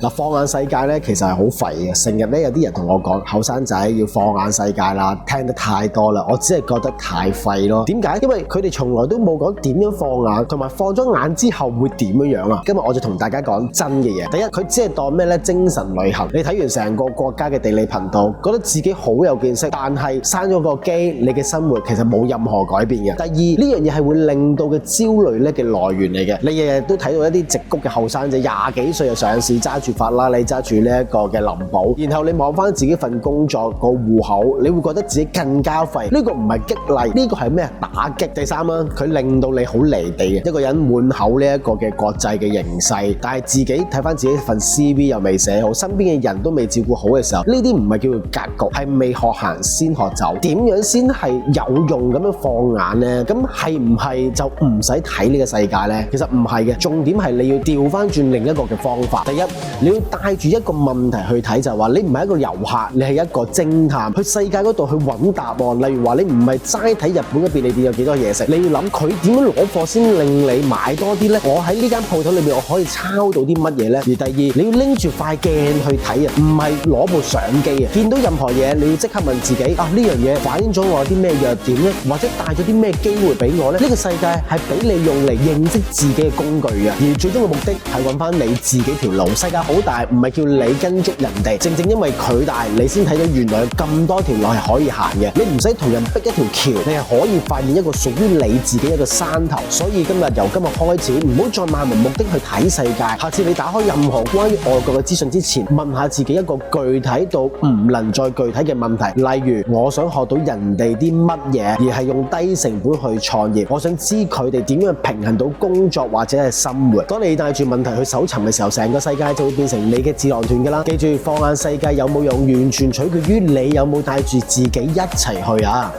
嗱，放眼世界咧，其實係好廢嘅。成日咧有啲人同我講，後生仔要放眼世界啦，聽得太多啦，我只係覺得太廢咯。點解？因為佢哋從來都冇講點樣放眼，同埋放咗眼之後會點樣啊？今日我就同大家講真嘅嘢。第一，佢只係當咩咧？精神旅行。你睇完成個國家嘅地理頻道，覺得自己好有見識，但係閂咗個機，你嘅生活其實冇任何改變嘅。第二，呢樣嘢係會令到嘅焦慮咧嘅來源嚟嘅。你日日都睇到一啲矽谷嘅後生仔，廿幾歲就上市，揸住法拉利，揸住呢一個嘅林寶，然後你望翻自己份工作個戶口，你會覺得自己更加廢。呢個唔係激勵，呢個係咩？打擊。第三啦，佢令到你好離地嘅。一個人滿口呢一個嘅國際嘅形勢，但係自己睇翻自己份 CV 又未寫好，身邊嘅人都未照顧好嘅時候，呢啲唔係叫做格局，係未學行先學走。點樣先係有用咁樣放眼呢？咁係唔係就唔使睇呢個世界呢？其實唔係嘅，重點係你要調翻轉另一個嘅方法。第一，你要帶住一個問題去睇，就係話你唔係一個遊客，你係一個偵探，去世界嗰度去揾答案。例如話你唔係齋睇日本嗰邊你哋有幾多嘢食，你要諗佢點樣攞貨先令你買多啲呢？我喺呢間鋪頭裏面我可以抄到啲乜嘢呢？而第二，你要拎住塊鏡去睇啊，唔係攞部相機啊。見到任何嘢你要即刻問自己啊，呢樣嘢反映咗我有啲咩弱點呢？或者帶咗啲咩機會俾我呢？呢個世界係俾你用嚟認識自己嘅工具嘅，而最終嘅目的係揾翻你自己條路。世界好大，唔係叫你跟足人哋，正正因為佢大，你先睇到原來有咁多條路係可以行嘅。你唔使同人逼一條橋，你係可以發現一個屬於你自己一個山頭。所以由今日開始，唔好再漫無目的去睇世界。下次你打開任何關於外國嘅資訊之前，問下自己一個具體到唔能再具體嘅問題，例如我想學到人哋啲乜嘢，而係用低成本去創業。我想知佢哋點樣平衡到工作或者係生活。當你帶住問題去搜尋嘅時候，成個世界就會變成你嘅智囊團㗎啦。記住，放眼世界有冇用，完全取決於你有冇帶住自己一齊去啊！